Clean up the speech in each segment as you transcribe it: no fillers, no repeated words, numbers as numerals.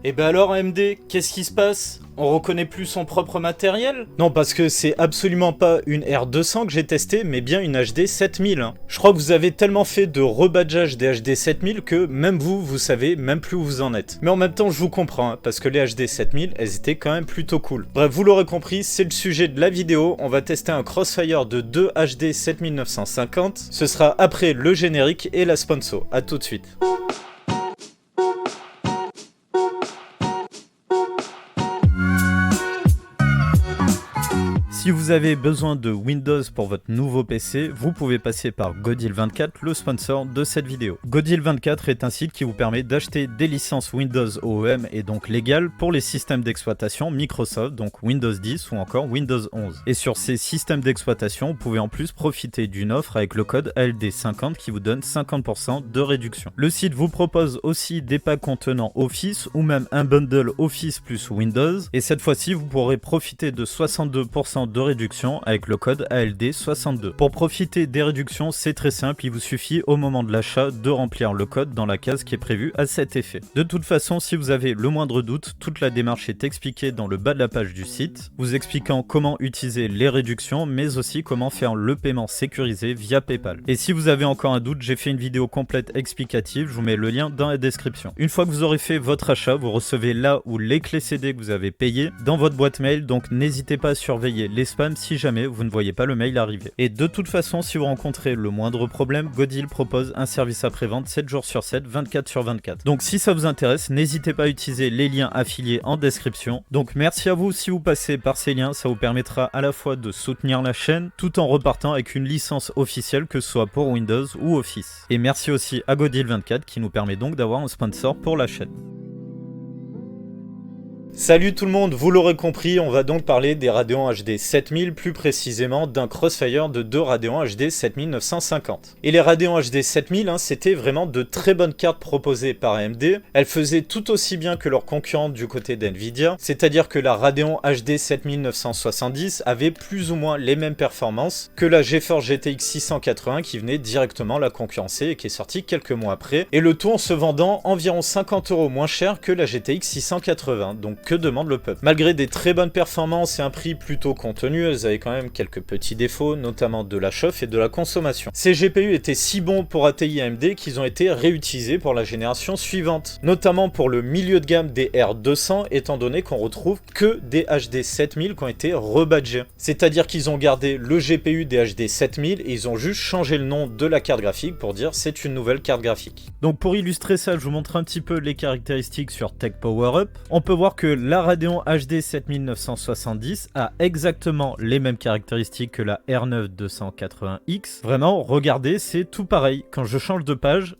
Et ben alors AMD, qu'est-ce qui se passe? On reconnaît plus son propre matériel? Non, parce que c'est absolument pas une R200 que j'ai testé, mais bien une HD 7000. Je crois que vous avez tellement fait de rebadgeage des HD 7000 que même vous savez même plus où vous en êtes. Mais en même temps, je vous comprends, parce que les HD 7000, elles étaient quand même plutôt cool. Bref, vous l'aurez compris, c'est le sujet de la vidéo. On va tester un Crossfire de 2 HD 7950. Ce sera après le générique et la sponsor. A tout de suite. Si vous avez besoin de Windows pour votre nouveau PC, vous pouvez passer par Godil24, le sponsor de cette vidéo. Godil24 est un site qui vous permet d'acheter des licences Windows OEM et donc légales pour les systèmes d'exploitation Microsoft, donc Windows 10 ou encore Windows 11. Et sur ces systèmes d'exploitation, vous pouvez en plus profiter d'une offre avec le code ALD50 qui vous donne 50% de réduction. Le site vous propose aussi des packs contenant Office ou même un bundle Office plus Windows. Et cette fois-ci, vous pourrez profiter de 62% de réduction avec le code ALD62. Pour profiter des réductions, c'est très simple, il vous suffit au moment de l'achat de remplir le code dans la case qui est prévue à cet effet. De toute façon, si vous avez le moindre doute, toute la démarche est expliquée dans le bas de la page du site, vous expliquant comment utiliser les réductions, mais aussi comment faire le paiement sécurisé via PayPal. Et si vous avez encore un doute, j'ai fait une vidéo complète explicative, je vous mets le lien dans la description. Une fois que vous aurez fait votre achat, vous recevez là où les clés CD que vous avez payées dans votre boîte mail, donc n'hésitez pas à surveiller les spams si jamais vous ne voyez pas le mail arriver. Et de toute façon, si vous rencontrez le moindre problème, Godil propose un service après-vente 7 jours sur 7, 24 sur 24. Donc si ça vous intéresse, n'hésitez pas à utiliser les liens affiliés en description. Donc merci à vous si vous passez par ces liens, ça vous permettra à la fois de soutenir la chaîne tout en repartant avec une licence officielle que ce soit pour Windows ou Office. Et merci aussi à Godil24 qui nous permet donc d'avoir un sponsor pour la chaîne. Salut tout le monde, vous l'aurez compris, on va donc parler des Radeon HD 7000, plus précisément d'un Crossfire de 2 Radeon HD 7950. Et les Radeon HD 7000, c'était vraiment de très bonnes cartes proposées par AMD. Elles faisaient tout aussi bien que leurs concurrentes du côté d'NVIDIA, c'est-à-dire que la Radeon HD 7970 avait plus ou moins les mêmes performances que la GeForce GTX 680 qui venait directement la concurrencer et qui est sortie quelques mois après. Et le tout en se vendant environ 50 € moins cher que la GTX 680, donc que demande le peuple. Malgré des très bonnes performances et un prix plutôt contenu, elles avaient quand même quelques petits défauts, notamment de la chauffe et de la consommation. Ces GPU étaient si bons pour ATI AMD qu'ils ont été réutilisés pour la génération suivante, notamment pour le milieu de gamme des R200, étant donné qu'on retrouve que des HD 7000 qui ont été rebadgés. C'est-à-dire qu'ils ont gardé le GPU des HD 7000 et ils ont juste changé le nom de la carte graphique pour dire c'est une nouvelle carte graphique. Donc pour illustrer ça, je vous montre un petit peu les caractéristiques sur Tech Power Up. On peut voir que la Radeon HD 7970 a exactement les mêmes caractéristiques que la R9 280X. Vraiment, regardez, c'est tout pareil. Quand je change de page,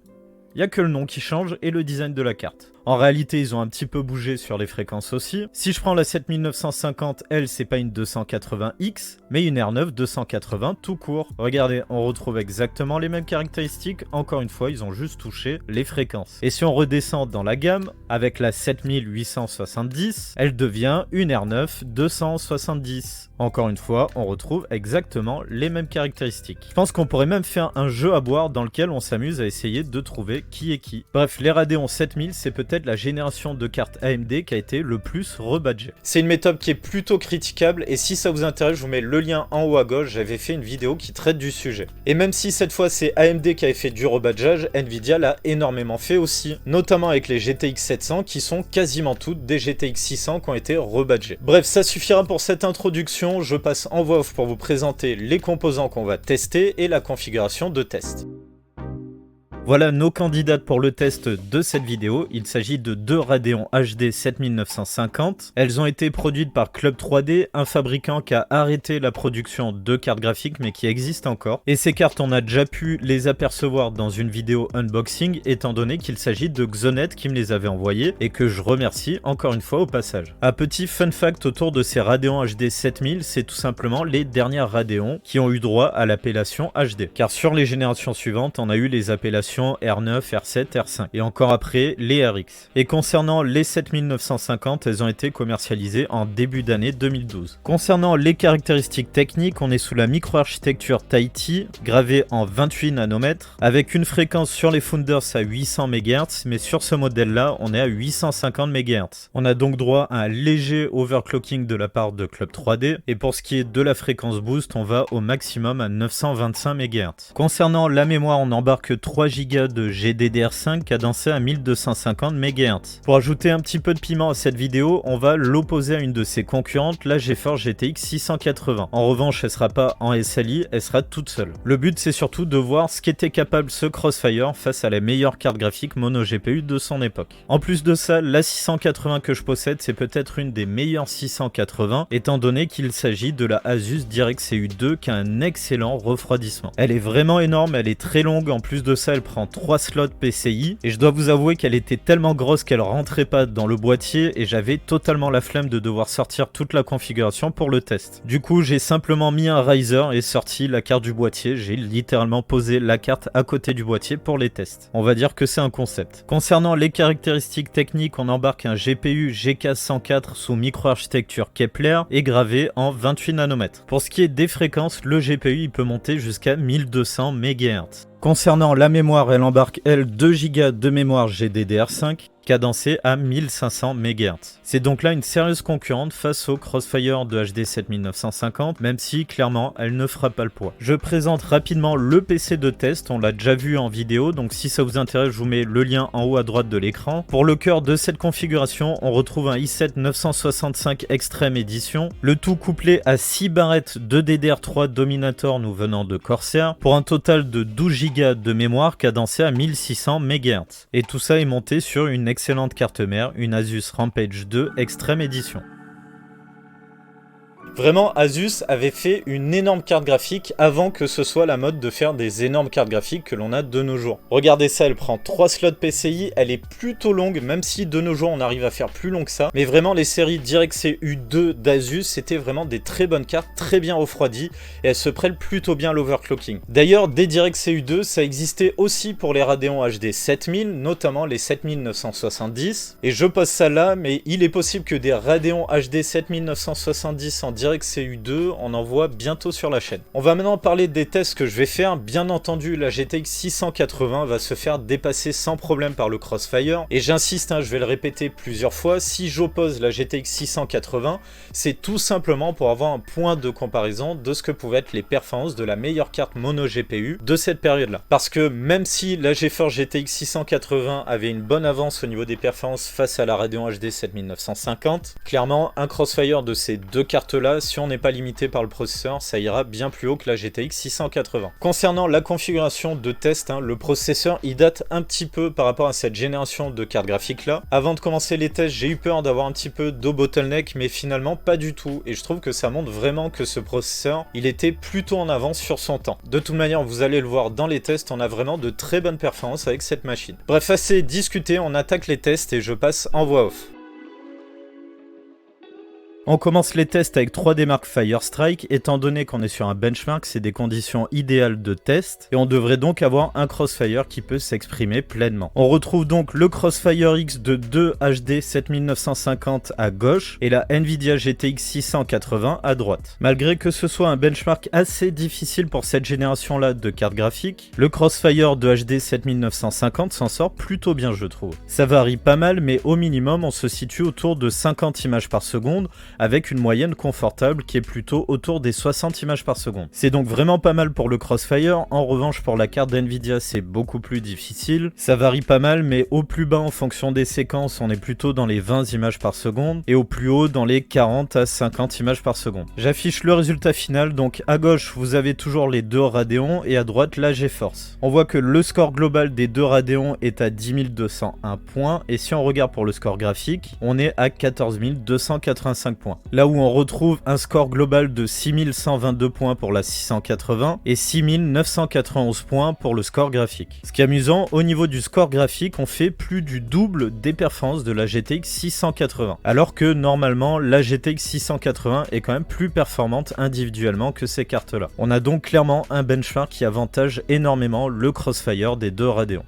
il n'y a que le nom qui change et le design de la carte. En réalité, ils ont un petit peu bougé sur les fréquences aussi. Si je prends la 7950, elle, c'est pas une 280X, mais une R9 280 tout court. Regardez, on retrouve exactement les mêmes caractéristiques. Encore une fois, ils ont juste touché les fréquences. Et si on redescend dans la gamme, avec la 7870, elle devient une R9 270. Encore une fois, on retrouve exactement les mêmes caractéristiques. Je pense qu'on pourrait même faire un jeu à boire dans lequel on s'amuse à essayer de trouver qui est qui. Bref, les Radeon 7000, c'est peut-être la génération de cartes AMD qui a été le plus rebadgée. C'est une méthode qui est plutôt critiquable et si ça vous intéresse, je vous mets le lien en haut à gauche, j'avais fait une vidéo qui traite du sujet. Et même si cette fois c'est AMD qui avait fait du rebadgeage, Nvidia l'a énormément fait aussi, notamment avec les GTX 700 qui sont quasiment toutes des GTX 600 qui ont été rebadgées. Bref, ça suffira pour cette introduction, je passe en voix off pour vous présenter les composants qu'on va tester et la configuration de test. Voilà nos candidates pour le test de cette vidéo. Il s'agit de 2 Radeon HD 7950. Elles ont été produites par Club 3D, un fabricant qui a arrêté la production de cartes graphiques mais qui existe encore. Et ces cartes, on a déjà pu les apercevoir dans une vidéo unboxing étant donné qu'il s'agit de Xonet qui me les avait envoyées et que je remercie encore une fois au passage. Un petit fun fact autour de ces Radeon HD 7000, c'est tout simplement les dernières Radeon qui ont eu droit à l'appellation HD. Car sur les générations suivantes, on a eu les appellations génération R9, R7, R5 et encore après les RX. Et concernant les 7950, elles ont été commercialisées en début d'année 2012. Concernant les caractéristiques techniques, on est sous la microarchitecture Tahiti, gravée en 28 nanomètres, avec une fréquence sur les Founders à 800 MHz, mais sur ce modèle-là, on est à 850 MHz. On a donc droit à un léger overclocking de la part de Club 3D, et pour ce qui est de la fréquence boost, on va au maximum à 925 MHz. Concernant la mémoire, on embarque 3 Go de GDDR5 cadencé à 1250 MHz. Pour ajouter un petit peu de piment à cette vidéo, on va l'opposer à une de ses concurrentes, la GeForce GTX 680. En revanche, elle sera pas en SLI, elle sera toute seule. Le but, c'est surtout de voir ce qu'était capable ce Crossfire face à la meilleure carte graphique mono GPU de son époque. En plus de ça, la 680 que je possède, c'est peut-être une des meilleures 680, étant donné qu'il s'agit de la Asus DirectCu 2 qui a un excellent refroidissement. Elle est vraiment énorme, elle est très longue, en plus de ça, elle prend 3 slots PCI, et je dois vous avouer qu'elle était tellement grosse qu'elle rentrait pas dans le boîtier, et j'avais totalement la flemme de devoir sortir toute la configuration pour le test. Du coup, j'ai simplement mis un riser et sorti la carte du boîtier, j'ai littéralement posé la carte à côté du boîtier pour les tests. On va dire que c'est un concept. Concernant les caractéristiques techniques, on embarque un GPU GK104 sous microarchitecture Kepler et gravé en 28 nanomètres. Pour ce qui est des fréquences, le GPU il peut monter jusqu'à 1200 MHz. Concernant la mémoire, elle embarque 2 Go de mémoire GDDR5 cadencé à 1500 MHz. C'est donc là une sérieuse concurrente face au Crossfire de HD 7950, même si clairement elle ne fera pas le poids. Je présente rapidement le PC de test, on l'a déjà vu en vidéo, donc si ça vous intéresse, je vous mets le lien en haut à droite de l'écran. Pour le cœur de cette configuration, on retrouve un i7 965 Extreme Edition, le tout couplé à 6 barrettes de DDR3 Dominator nous venant de Corsair, pour un total de 12 Go de mémoire cadencée à 1600 MHz. Et tout ça est monté sur une excellente carte mère, une Asus Rampage 2 Extreme Edition. Vraiment, Asus avait fait une énorme carte graphique avant que ce soit la mode de faire des énormes cartes graphiques que l'on a de nos jours. Regardez ça, elle prend 3 slots PCI, elle est plutôt longue, même si de nos jours on arrive à faire plus long que ça. Mais vraiment, les séries DirectCu 2 d'Asus, c'était vraiment des très bonnes cartes, très bien refroidies, et elles se prêtent plutôt bien à l'overclocking. D'ailleurs, des DirectCu 2, ça existait aussi pour les Radeon HD 7000, notamment les 7970. Et je pose ça là, mais il est possible que des Radeon HD 7970 en DirectCu 2, on en voit bientôt sur la chaîne. On va maintenant parler des tests que je vais faire. Bien entendu, la GTX 680 va se faire dépasser sans problème par le Crossfire. Et j'insiste, je vais le répéter plusieurs fois, si j'oppose la GTX 680, c'est tout simplement pour avoir un point de comparaison de ce que pouvaient être les performances de la meilleure carte mono GPU de cette période-là. Parce que même si la GeForce GTX 680 avait une bonne avance au niveau des performances face à la Radeon HD 7950, clairement, un Crossfire de ces deux cartes-là, si on n'est pas limité par le processeur, ça ira bien plus haut que la GTX 680. Concernant la configuration de test, le processeur il date un petit peu par rapport à cette génération de cartes graphiques là. Avant de commencer les tests, j'ai eu peur d'avoir un petit peu de bottleneck, mais finalement pas du tout, et je trouve que ça montre vraiment que ce processeur il était plutôt en avance sur son temps. De toute manière, vous allez le voir dans les tests, on a vraiment de très bonnes performances avec cette machine. Bref, assez discuté, on attaque les tests et je passe en voix off. On commence les tests avec 3D Mark Firestrike, étant donné qu'on est sur un benchmark, c'est des conditions idéales de test, et on devrait donc avoir un Crossfire qui peut s'exprimer pleinement. On retrouve donc le Crossfire X de 2 HD 7950 à gauche, et la Nvidia GTX 680 à droite. Malgré que ce soit un benchmark assez difficile pour cette génération-là de cartes graphiques, le Crossfire de HD 7950 s'en sort plutôt bien, je trouve. Ça varie pas mal, mais au minimum, on se situe autour de 50 images par seconde, avec une moyenne confortable qui est plutôt autour des 60 images par seconde. C'est donc vraiment pas mal pour le Crossfire. En revanche, pour la carte d'Nvidia, c'est beaucoup plus difficile. Ça varie pas mal, mais au plus bas en fonction des séquences, on est plutôt dans les 20 images par seconde, et au plus haut dans les 40 à 50 images par seconde. J'affiche le résultat final, donc à gauche, vous avez toujours les deux Radeon, et à droite, la GeForce. On voit que le score global des deux Radeon est à 10 201 points, et si on regarde pour le score graphique, on est à 14 285 points. points. Là où on retrouve un score global de 6122 points pour la 680 et 6991 points pour le score graphique. Ce qui est amusant, au niveau du score graphique, on fait plus du double des performances de la GTX 680. Alors que normalement, la GTX 680 est quand même plus performante individuellement que ces cartes-là. On a donc clairement un benchmark qui avantage énormément le Crossfire des deux Radeon.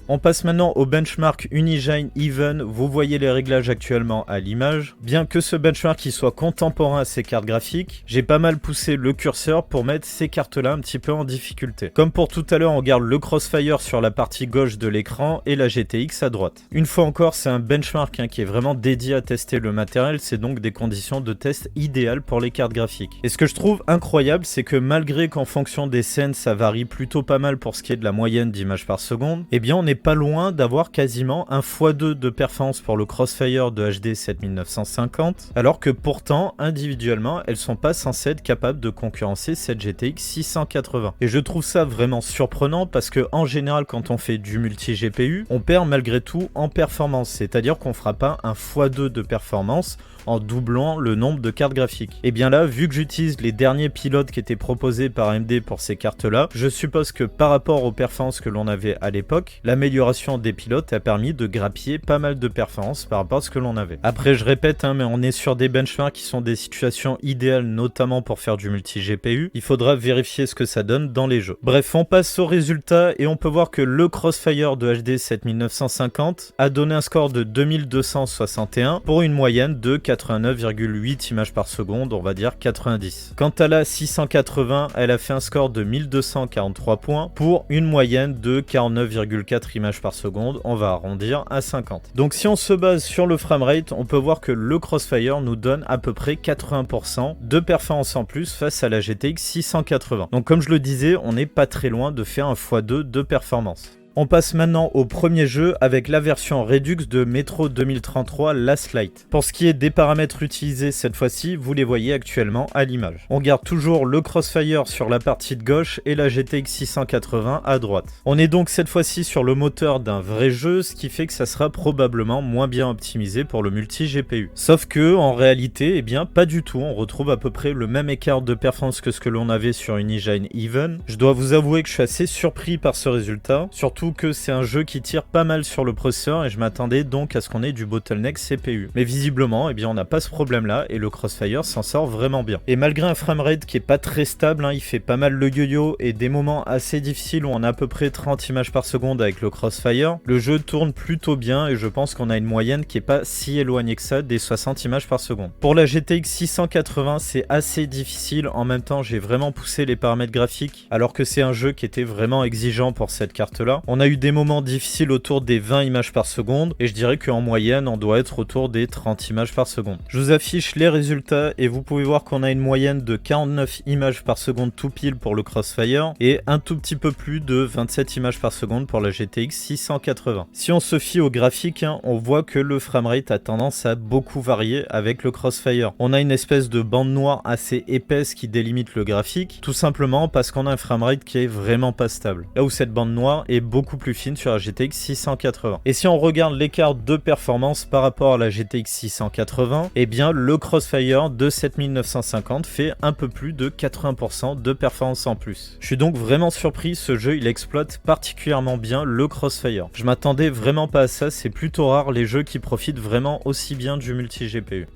On passe maintenant au benchmark Unigine Even, vous voyez les réglages actuellement à l'image. Bien que ce benchmark soit contemporain à ces cartes graphiques, j'ai pas mal poussé le curseur pour mettre ces cartes-là un petit peu en difficulté. Comme pour tout à l'heure, on garde le Crossfire sur la partie gauche de l'écran et la GTX à droite. Une fois encore, c'est un benchmark qui est vraiment dédié à tester le matériel, c'est donc des conditions de test idéales pour les cartes graphiques. Et ce que je trouve incroyable, c'est que malgré qu'en fonction des scènes, ça varie plutôt pas mal pour ce qui est de la moyenne d'images par seconde, eh bien on est pas loin d'avoir quasiment un x2 de performance pour le Crossfire de HD 7950, alors que pourtant, individuellement, elles sont pas censées être capables de concurrencer cette GTX 680. Et je trouve ça vraiment surprenant parce que en général, quand on fait du multi-GPU, on perd malgré tout en performance, c'est-à-dire qu'on fera pas un x2 de performance en doublant le nombre de cartes graphiques. Et bien là, vu que j'utilise les derniers pilotes qui étaient proposés par AMD pour ces cartes-là, je suppose que par rapport aux performances que l'on avait à l'époque, l'amélioration des pilotes a permis de grappiller pas mal de performances par rapport à ce que l'on avait. Après, je répète, mais on est sur des benchmarks qui sont des situations idéales, notamment pour faire du multi-GPU. Il faudra vérifier ce que ça donne dans les jeux. Bref, on passe aux résultats et on peut voir que le Crossfire de HD 7950 a donné un score de 2261 pour une moyenne de 89,8 images par seconde, on va dire 90. Quant à la 680, elle a fait un score de 1243 points pour une moyenne de 49,4 images par seconde, on va arrondir à 50. Donc si on se base sur le framerate, on peut voir que le Crossfire nous donne à peu près 80% de performance en plus face à la GTX 680. Donc comme je le disais, on n'est pas très loin de faire un x2 de performance. On passe maintenant au premier jeu avec la version Redux de Metro 2033 Last Light. Pour ce qui est des paramètres utilisés cette fois-ci, vous les voyez actuellement à l'image. On garde toujours le Crossfire sur la partie de gauche et la GTX 680 à droite. On est donc cette fois-ci sur le moteur d'un vrai jeu, ce qui fait que ça sera probablement moins bien optimisé pour le multi-GPU. Sauf que, en réalité, eh bien pas du tout, on retrouve à peu près le même écart de performance que ce que l'on avait sur Unigine Even. Je dois vous avouer que je suis assez surpris par ce résultat, surtout que c'est un jeu qui tire pas mal sur le processeur et je m'attendais donc à ce qu'on ait du bottleneck CPU. Mais visiblement, eh bien on n'a pas ce problème là et le Crossfire s'en sort vraiment bien. Et malgré un framerate qui est pas très stable, il fait pas mal le yo-yo et des moments assez difficiles où on a à peu près 30 images par seconde avec le Crossfire, le jeu tourne plutôt bien et je pense qu'on a une moyenne qui est pas si éloignée que ça des 60 images par seconde. Pour la GTX 680, c'est assez difficile, en même temps j'ai vraiment poussé les paramètres graphiques alors que c'est un jeu qui était vraiment exigeant pour cette carte là. On a eu des moments difficiles autour des 20 images par seconde et je dirais qu'en moyenne on doit être autour des 30 images par seconde. Je vous affiche les résultats et vous pouvez voir qu'on a une moyenne de 49 images par seconde tout pile pour le Crossfire et un tout petit peu plus de 27 images par seconde pour la GTX 680. Si on se fie au graphique, on voit que le framerate a tendance à beaucoup varier avec le Crossfire. On a une espèce de bande noire assez épaisse qui délimite le graphique, tout simplement parce qu'on a un framerate qui est vraiment pas stable. Là où cette bande noire est beaucoup plus fine sur la GTX 680. Et si on regarde l'écart de performance par rapport à la GTX 680, eh bien le Crossfire de 7950 fait un peu plus de 80% de performance en plus. Je suis donc vraiment surpris, ce jeu il exploite particulièrement bien le Crossfire. Je m'attendais vraiment pas à ça, c'est plutôt rare les jeux qui profitent vraiment aussi bien du multi-GPU.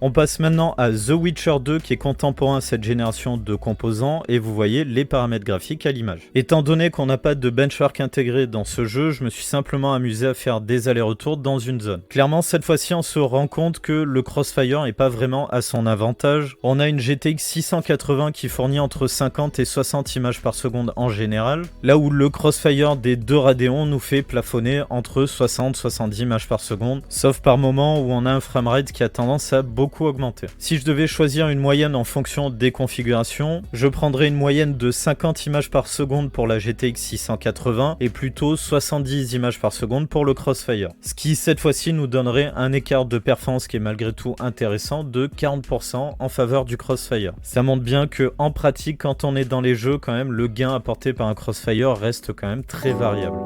On passe maintenant à The Witcher 2 qui est contemporain à cette génération de composants et vous voyez les paramètres graphiques à l'image. Étant donné qu'on n'a pas de benchmark intégré dans ce jeu, je me suis simplement amusé à faire des allers-retours dans une zone. Clairement cette fois-ci on se rend compte que le Crossfire n'est pas vraiment à son avantage. On a une GTX 680 qui fournit entre 50 et 60 images par seconde en général, là où le Crossfire des deux Radeon nous fait plafonner entre 60 et 70 images par seconde, sauf par moment où on a un framerate qui a tendance à beaucoup augmenter. Si je devais choisir une moyenne en fonction des configurations, je prendrais une moyenne de 50 images par seconde pour la GTX 680 et plutôt 70 images par seconde pour le Crossfire. Ce qui cette fois-ci nous donnerait un écart de performance qui est malgré tout intéressant de 40% en faveur du Crossfire. Ça montre bien que en pratique, quand on est dans les jeux, quand même le gain apporté par un Crossfire reste quand même très variable.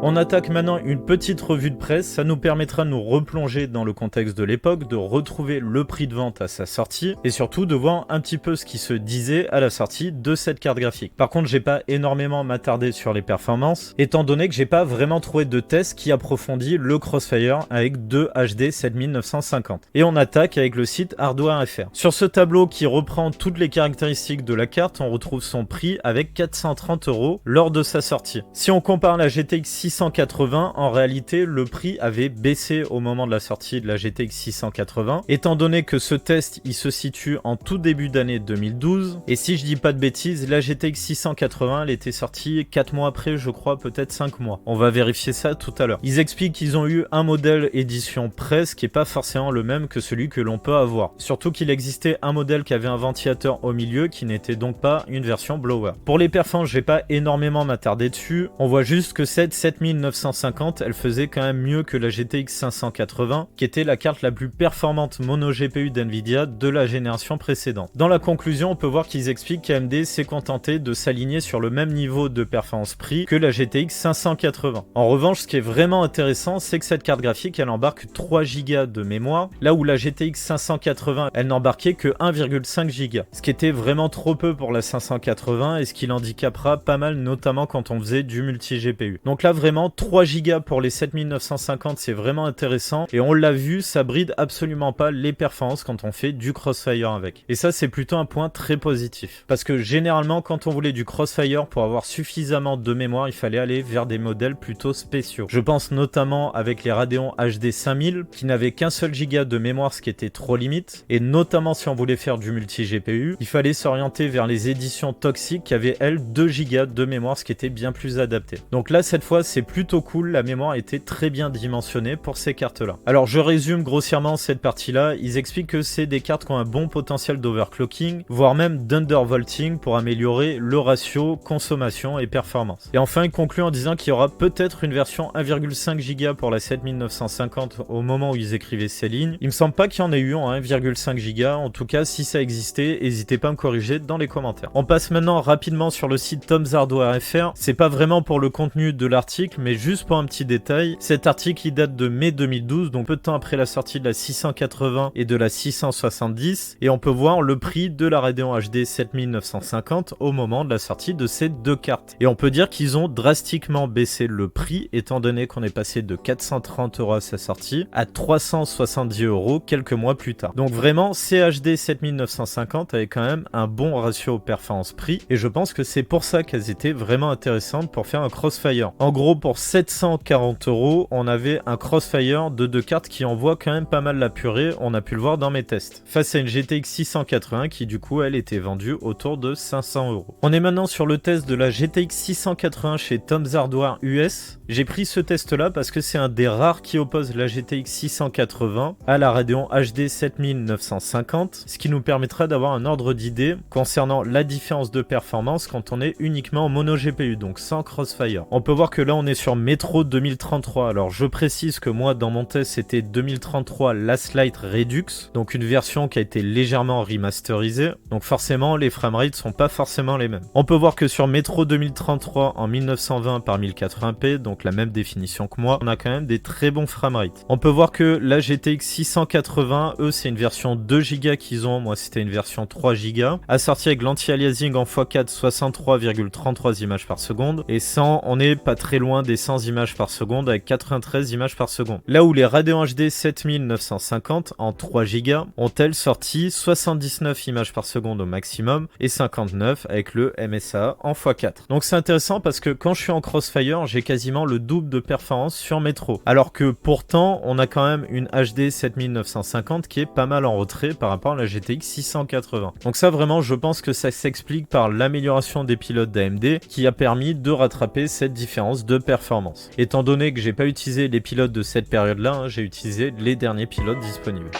On attaque maintenant une petite revue de presse, ça nous permettra de nous replonger dans le contexte de l'époque, de retrouver le prix de vente à sa sortie, et surtout de voir un petit peu ce qui se disait à la sortie de cette carte graphique. Par contre, j'ai pas énormément m'attarder sur les performances, étant donné que j'ai pas vraiment trouvé de test qui approfondit le Crossfire avec deux HD 7950. Et on attaque avec le site Hardware.fr. Sur ce tableau qui reprend toutes les caractéristiques de la carte, on retrouve son prix avec 430 € lors de sa sortie. Si on compare la GTX 680, en réalité, le prix avait baissé au moment de la sortie de la GTX 680, étant donné que ce test, il se situe en tout début d'année 2012, et si je dis pas de bêtises, la GTX 680, elle était sortie 4 mois après, je crois, peut-être 5 mois. On va vérifier ça tout à l'heure. Ils expliquent qu'ils ont eu un modèle édition presse qui est pas forcément le même que celui que l'on peut avoir. Surtout qu'il existait un modèle qui avait un ventilateur au milieu, qui n'était donc pas une version blower. Pour les performances, je vais pas énormément m'attarder dessus, on voit juste que cette 7950, elle faisait quand même mieux que la GTX 580, qui était la carte la plus performante mono GPU d'NVIDIA de la génération précédente. Dans la conclusion, on peut voir qu'ils expliquent qu'AMD s'est contenté de s'aligner sur le même niveau de performance prix que la GTX 580. En revanche, ce qui est vraiment intéressant, c'est que cette carte graphique, elle embarque 3 Go de mémoire, là où la GTX 580, elle n'embarquait que 1,5 Go, ce qui était vraiment trop peu pour la 580 et ce qui l'handicapera pas mal, notamment quand on faisait du multi-GPU. Donc là, vraiment, 3 Go pour les 7950, c'est vraiment intéressant. Et on l'a vu, ça bride absolument pas les performances quand on fait du Crossfire avec. Et ça, c'est plutôt un point très positif. Parce que généralement, quand on voulait du Crossfire, pour avoir suffisamment de mémoire, il fallait aller vers des modèles plutôt spéciaux. Je pense notamment avec les Radeon HD 5000, qui n'avaient qu'un seul giga de mémoire, ce qui était trop limite. Et notamment si on voulait faire du multi-GPU, il fallait s'orienter vers les éditions toxiques qui avaient, elles, 2 Go de mémoire, ce qui était bien plus adapté. Donc là, cette fois, c'est plutôt cool, la mémoire était très bien dimensionnée pour ces cartes-là. Alors, je résume grossièrement cette partie-là, ils expliquent que c'est des cartes qui ont un bon potentiel d'overclocking, voire même d'undervolting pour améliorer le ratio consommation et performance. Et enfin, ils concluent en disant qu'il y aura peut-être une version 1,5 Go pour la 7950 au moment où ils écrivaient ces lignes. Il me semble pas qu'il y en ait eu en 1,5 Go, en tout cas, si ça existait, n'hésitez pas à me corriger dans les commentaires. On passe maintenant rapidement sur le site Tom's Hardware.fr. C'est pas vraiment pour le contenu de l'article, mais juste pour un petit détail. Cet article, il date de mai 2012, donc peu de temps après la sortie de la 680 et de la 670, et on peut voir le prix de la Radeon HD 7950 au moment de la sortie de ces deux cartes. Et on peut dire qu'ils ont drastiquement baissé le prix, étant donné qu'on est passé de 430 € à sa sortie à 370 € quelques mois plus tard. Donc vraiment, ces HD 7950 avaient quand même un bon ratio performance-prix, et je pense que c'est pour ça qu'elles étaient vraiment intéressantes pour faire un Crossfire. En gros, pour 740 €, on avait un Crossfire de deux cartes qui envoie quand même pas mal la purée, on a pu le voir dans mes tests. Face à une GTX 680 qui du coup, elle était vendue autour de 500 €. On est maintenant sur le test de la GTX 680 chez Tom's Hardware US. J'ai pris ce test-là parce que c'est un des rares qui oppose la GTX 680 à la Radeon HD 7950, ce qui nous permettra d'avoir un ordre d'idée concernant la différence de performance quand on est uniquement en mono GPU, donc sans Crossfire. On peut voir que là on est sur Metro 2033, alors je précise que moi dans mon test c'était 2033 Last Light Redux, donc une version qui a été légèrement remasterisée, donc forcément les framerates sont pas forcément les mêmes. On peut voir que sur Metro 2033 en 1920 par 1080p, donc la même définition que moi, on a quand même des très bons framerates. On peut voir que la GTX 680, eux c'est une version 2 Go qu'ils ont, moi c'était une version 3 Go, assortie avec l'anti-aliasing en x4 63,33 images par seconde, et 100, on est pas très loin des 100 images par seconde avec 93 images par seconde. Là où les Radeon HD 7950 en 3 Go ont-elles sorti 79 images par seconde au maximum et 59 avec le MSA en x4. Donc c'est intéressant parce que quand je suis en Crossfire, j'ai quasiment le double de performance sur Metro. Alors que pourtant, on a quand même une HD 7950 qui est pas mal en retrait par rapport à la GTX 680. Donc ça vraiment, je pense que ça s'explique par l'amélioration des pilotes d'AMD qui a permis de rattraper cette différence de performance. Étant donné que j'ai pas utilisé les pilotes de cette période-là, j'ai utilisé les derniers pilotes disponibles.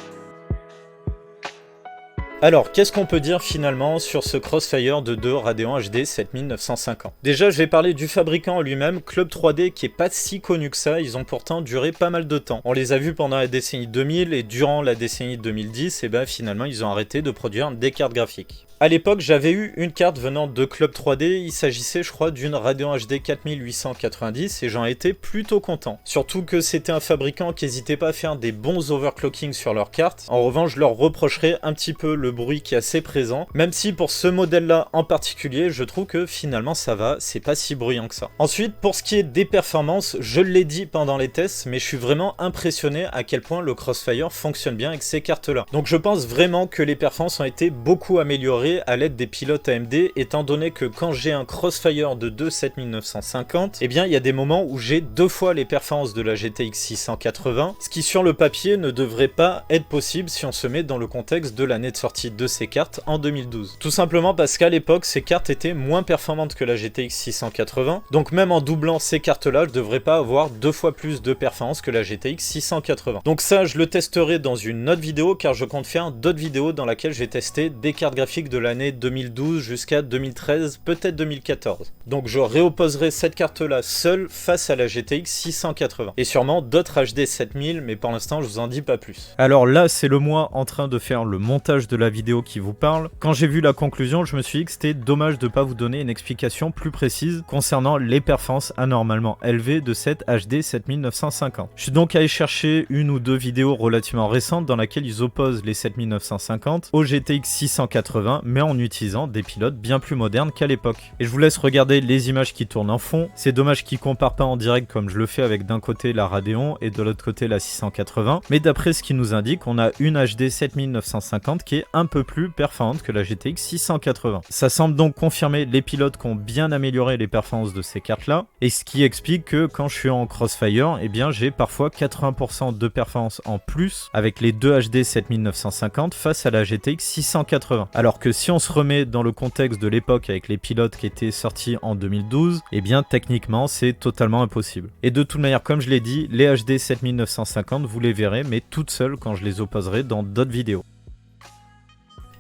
Alors, qu'est-ce qu'on peut dire finalement sur ce Crossfire de 2 Radeon HD 7950? Déjà, je vais parler du fabricant lui-même, Club 3D, qui est pas si connu que ça, ils ont pourtant duré pas mal de temps. On les a vus pendant la décennie 2000 et durant la décennie 2010, et ben finalement ils ont arrêté de produire des cartes graphiques. À l'époque, j'avais eu une carte venant de Club 3D, il s'agissait je crois d'une Radeon HD 4890 et j'en étais plutôt content. Surtout que c'était un fabricant qui n'hésitait pas à faire des bons overclocking sur leurs cartes. En revanche, je leur reprocherais un petit peu le bruit qui est assez présent, même si pour ce modèle-là en particulier, je trouve que finalement ça va, c'est pas si bruyant que ça. Ensuite, pour ce qui est des performances, je l'ai dit pendant les tests, mais je suis vraiment impressionné à quel point le Crossfire fonctionne bien avec ces cartes-là. Donc je pense vraiment que les performances ont été beaucoup améliorées à l'aide des pilotes AMD, étant donné que quand j'ai un Crossfire de 2 7950, eh bien il y a des moments où j'ai 2 fois les performances de la GTX 680, ce qui sur le papier ne devrait pas être possible si on se met dans le contexte de l'année de sortie de ces cartes en 2012. Tout simplement parce qu'à l'époque, ces cartes étaient moins performantes que la GTX 680, donc même en doublant ces cartes-là, je devrais pas avoir 2 fois plus de performance que la GTX 680. Donc ça, je le testerai dans une autre vidéo, car je compte faire d'autres vidéos dans laquelle je vais tester des cartes graphiques de l'année 2012 jusqu'à 2013, peut-être 2014. Donc je réopposerai cette carte-là seule face à la GTX 680. Et sûrement d'autres HD 7000, mais pour l'instant, je vous en dis pas plus. Alors là, c'est le moi en train de faire le montage de la vidéo qui vous parle. Quand j'ai vu la conclusion, je me suis dit que c'était dommage de ne pas vous donner une explication plus précise concernant les performances anormalement élevées de cette HD 7950. Je suis donc allé chercher une ou deux vidéos relativement récentes dans laquelle ils opposent les 7950 au GTX 680, mais en utilisant des pilotes bien plus modernes qu'à l'époque. Et je vous laisse regarder les images qui tournent en fond. C'est dommage qu'ils comparent pas en direct comme je le fais avec d'un côté la Radeon et de l'autre côté la 680, mais d'après ce qu'ils nous indiquent, on a une HD 7950 qui est un peu plus performante que la GTX 680. Ça semble donc confirmer les pilotes qui ont bien amélioré les performances de ces cartes-là, et ce qui explique que quand je suis en Crossfire, eh bien j'ai parfois 80% de performance en plus avec les deux HD 7950 face à la GTX 680. Alors que si on se remet dans le contexte de l'époque avec les pilotes qui étaient sortis en 2012, eh bien techniquement c'est totalement impossible. Et de toute manière, comme je l'ai dit, les HD 7950 vous les verrez, mais toutes seules quand je les opposerai dans d'autres vidéos.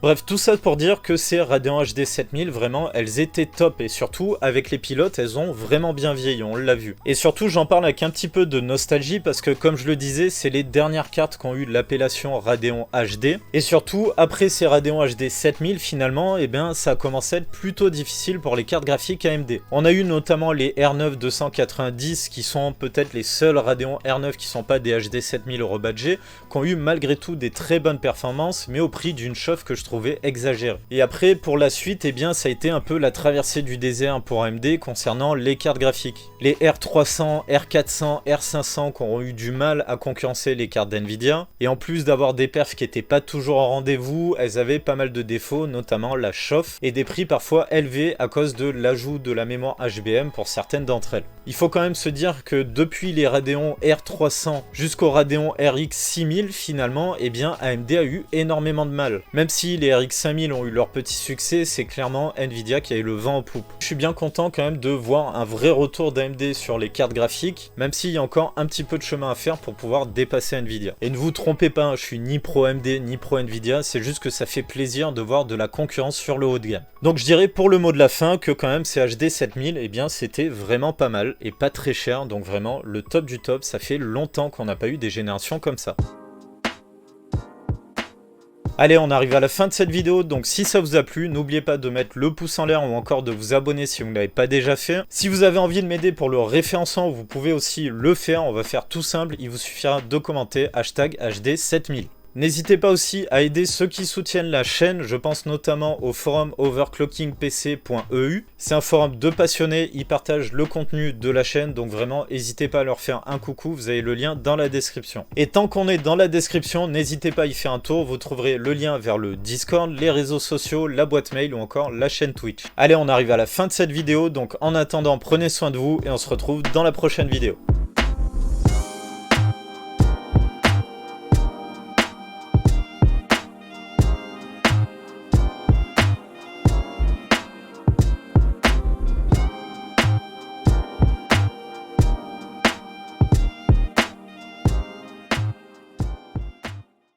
Bref, tout ça pour dire que ces Radeon HD 7000, vraiment, elles étaient top, et surtout, avec les pilotes, elles ont vraiment bien vieilli, on l'a vu. Et surtout, j'en parle avec un petit peu de nostalgie, parce que comme je le disais, c'est les dernières cartes qui ont eu l'appellation Radeon HD, et surtout, après ces Radeon HD 7000, finalement, eh bien, ça a commencé à être plutôt difficile pour les cartes graphiques AMD. On a eu notamment les R9 290, qui sont peut-être les seuls Radeon R9 qui sont pas des HD 7000 rebadgés, qui ont eu malgré tout des très bonnes performances, mais au prix d'une chauffe que je trouvé exagéré. Et après, pour la suite, eh bien, ça a été un peu la traversée du désert pour AMD concernant les cartes graphiques. Les R300, R400, R500 qui auront eu du mal à concurrencer les cartes d'NVIDIA. Et en plus d'avoir des perfs qui n'étaient pas toujours au rendez-vous, elles avaient pas mal de défauts, notamment la chauffe, et des prix parfois élevés à cause de l'ajout de la mémoire HBM pour certaines d'entre elles. Il faut quand même se dire que depuis les Radeon R300 jusqu'au Radeon RX 6000, finalement, eh bien, AMD a eu énormément de mal. Même si les RX 5000 ont eu leur petit succès, c'est clairement Nvidia qui a eu le vent en poupe. Je suis bien content quand même de voir un vrai retour d'AMD sur les cartes graphiques, même s'il y a encore un petit peu de chemin à faire pour pouvoir dépasser Nvidia. Et ne vous trompez pas, je suis ni pro AMD ni pro Nvidia, c'est juste que ça fait plaisir de voir de la concurrence sur le haut de gamme. Donc je dirais pour le mot de la fin que quand même ces HD 7000, eh bien c'était vraiment pas mal et pas très cher, donc vraiment le top du top, ça fait longtemps qu'on n'a pas eu des générations comme ça. Allez, on arrive à la fin de cette vidéo, donc si ça vous a plu, n'oubliez pas de mettre le pouce en l'air ou encore de vous abonner si vous ne l'avez pas déjà fait. Si vous avez envie de m'aider pour le référencement, vous pouvez aussi le faire, on va faire tout simple, il vous suffira de commenter #HD7000. N'hésitez pas aussi à aider ceux qui soutiennent la chaîne, je pense notamment au forum overclockingpc.eu. C'est un forum de passionnés, ils partagent le contenu de la chaîne, donc vraiment n'hésitez pas à leur faire un coucou, vous avez le lien dans la description. Et tant qu'on est dans la description, n'hésitez pas à y faire un tour, vous trouverez le lien vers le Discord, les réseaux sociaux, la boîte mail ou encore la chaîne Twitch. Allez, on arrive à la fin de cette vidéo, donc en attendant, prenez soin de vous et on se retrouve dans la prochaine vidéo.